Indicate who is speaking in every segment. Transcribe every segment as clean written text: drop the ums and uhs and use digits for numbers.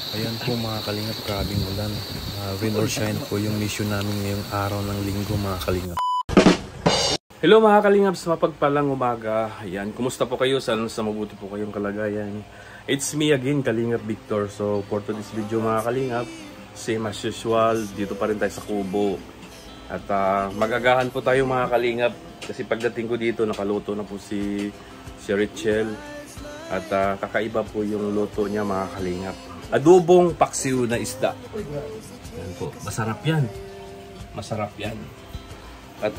Speaker 1: Ayan po mga kalingap, grabing ulan. Rain or shine po yung mission namin ngayong araw ng linggo mga kalingap.
Speaker 2: Hello mga kalingap, sa mapagpalang umaga. Ayan, kumusta po kayo? Sana sa mabuti po kayong kalagayan. It's me again, Kalingap Victor. So for today's video mga kalingap, same as usual, dito pa rin tayo sa Kubo. At mag-agahan po tayo mga kalingap. Kasi pagdating ko dito, nakaluto na po si Richelle. At kakaiba po yung luto niya mga kalingap. Adobong paksiw na isda. Yan po, masarap yan. Masarap yan. At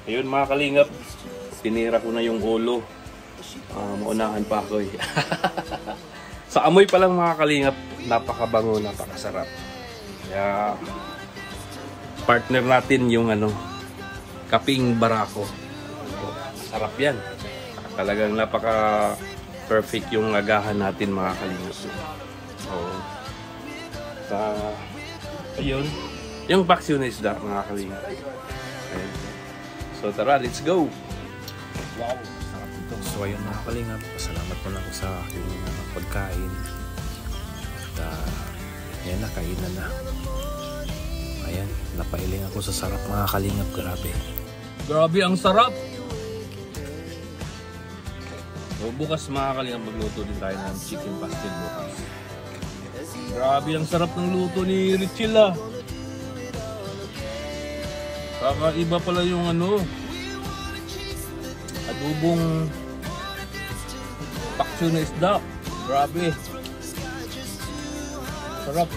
Speaker 2: ayun mga kalingap, tinira ko na yung ulo. Maunahan pa ako eh. Sa amoy pa lang mga kalingap, napakabango, napakasarap. Kaya partner natin yung kaping barako. Sarap yan. Talagang napaka perfect yung agahan natin mga kalingap. Ayun, yung paksiw na isda mga kalingap. Ayun. So tara, let's go! Wow, sarap ito.
Speaker 1: So ayun mga kalingap, pasalamat po lang sa aking pagkain. At ayan na, kainan na. Ayan, napailing ako sa sarap mga kalingap, grabe.
Speaker 2: Grabe ang sarap! So bukas mga kalingap, magluto din tayo ng chicken pastel bukas. Grabe ang sarap ng luto ni Richelle. Kakaiba pala yung adobong paksiw na isda. Grabe. Sarap.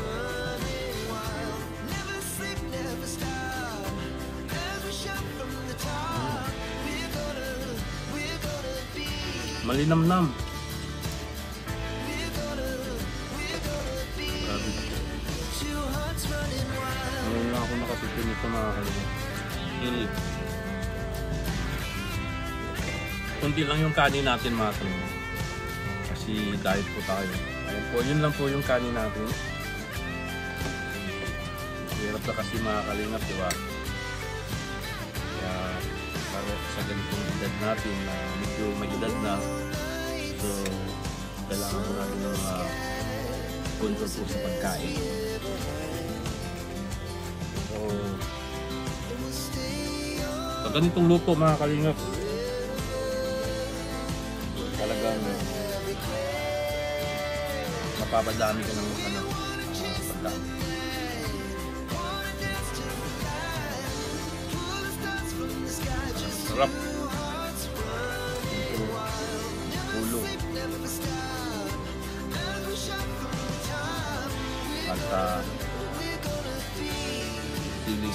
Speaker 2: Malinamnam. Grabe. Ngayon lang ako nakatikim ito mga kalingap. Kundi lang yung kanin natin mga kalingap. Kasi diet po tayo. Ayan po, yun lang po yung kanin natin. Hirap na kasi mga kalingap, diba? Kaya para sa ganitong edad natin na medyo may edad na, so kailangan po natin ng control po sa pagkain. So sa ganitong luto mga kalingap, talagang mapapadami ka ng pagkain. Sarap. Ulo. At sili.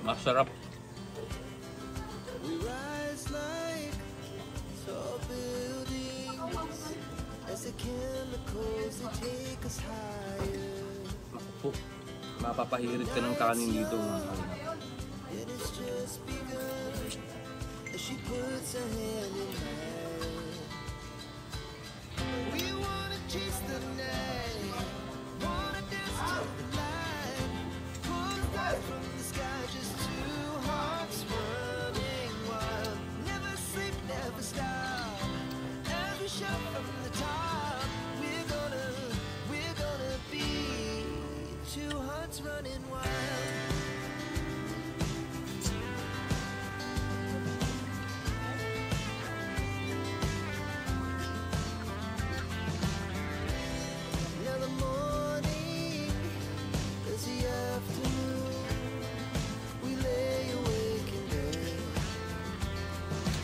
Speaker 2: Masarap. Ako, mapapahirit ka ng kanin dito mga kalingap.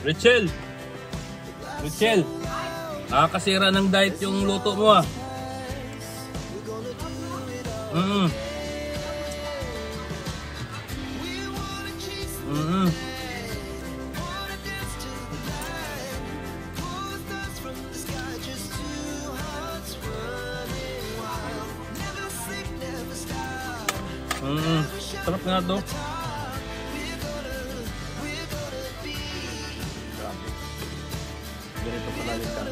Speaker 2: Richelle! Richelle! Nakakasira ng diet yung luto mo ah. Sarap nga to. Grabe. Ganito pala yung ka.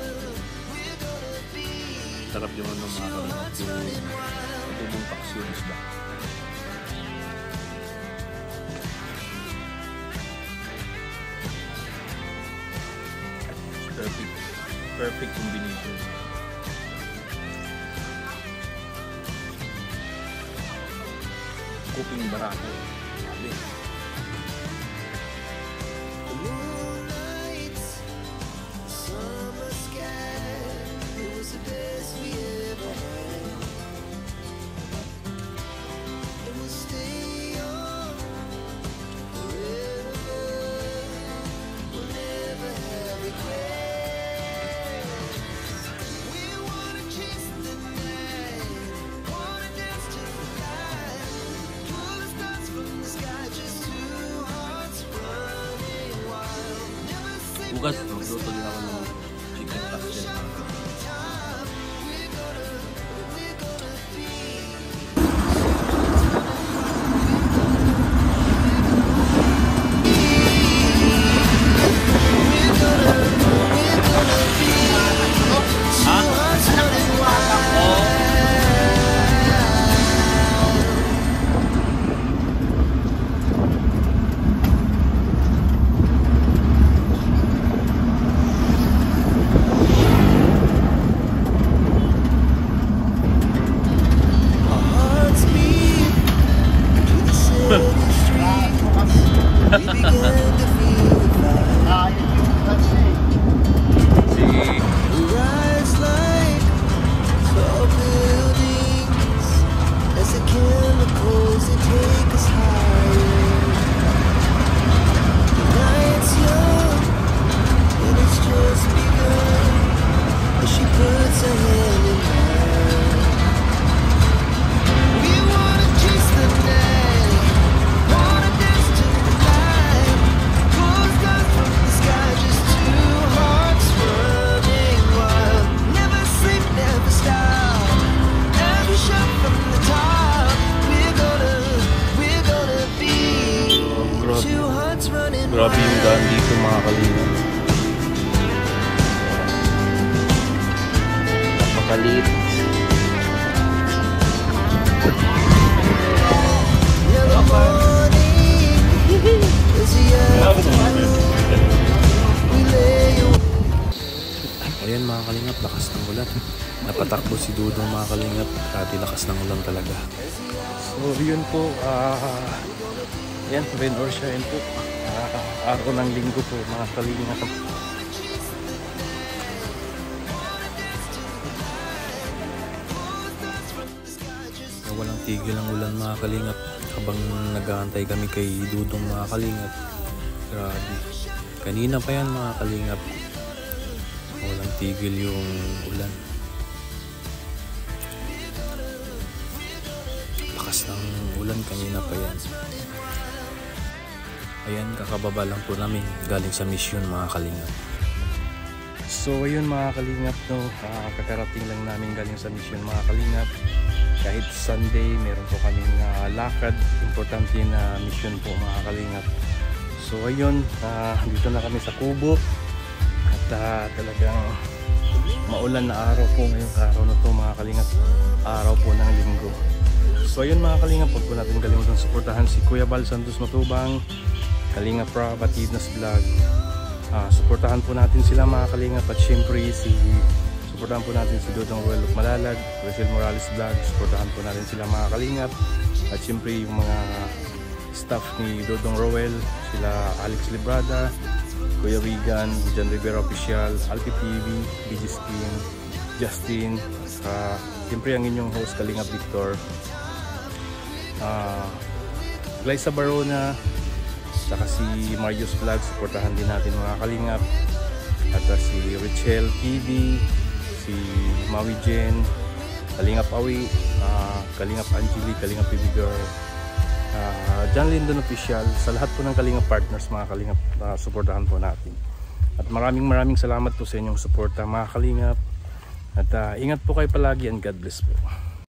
Speaker 2: Sarap yung ano mga kalingap. Yung matubong paksyon isda. Perfect. Perfect combination. Kuping barato. Grabe. Bukas, magluto din ako ng chicken pastel. Grabe yung daan dito mga kalingap. Napakalit.
Speaker 1: Ayan mga kalingap, lakas ng ulan. Napatakbo si Dudong mga kalingap. Grabe lakas ng ulan talaga.
Speaker 2: So yun po, yan, rain or shine po. Araw ng linggo po mga kalingap.
Speaker 1: Walang tigil ang ulan mga kalingap habang nag-aantay kami kay Dudong mga kalingap. Grabe. Kanina pa yan mga kalingap. Walang tigil yung ulan. Lakas ng ulan kanina pa yan. Ayan, kakababa lang po namin galing sa mission mga kalingap.
Speaker 2: So ayun mga kalingap, no, kakarating lang namin galing sa mission mga kalingap. Kahit Sunday, meron po kaming lakad, importante na mission po mga kalingap. So ayun, dito na kami sa Kubo. At talagang maulan na araw po ngayong araw na to mga kalingap. Araw po ng linggo. So ayun mga kalingap, huwag po natin kalimutan suportahan si Kuya Bal Santos Matubang, Kalingap Rob at Idnas Vlog. Suportahan po natin sila mga kalingap. At syempre suportahan po natin si Dodong Roel of Malalag, Rachel Morales Vlog. Suportahan po natin sila mga kalingap. At syempre yung mga staff ni Dodong Roel, sila Alex Librada, Kuya Wigan, John Rivera Official, Alpi TV, BG Skin, Justin, syempre ang inyong host Kalingap Victor, Glyza Barona, saka si Marius Vlog. Suportahan din natin mga kalingap. At si Richel TV, si Maui Jen, Kalingap Awi, Kalingap Angeli, Kalingap Baby Girl, John Lindon Official. Sa lahat po ng Kalingap partners mga kalingap, suportahan po natin. At maraming salamat po sa inyong suporta mga kalingap. At ingat po kayo palagi and God bless po.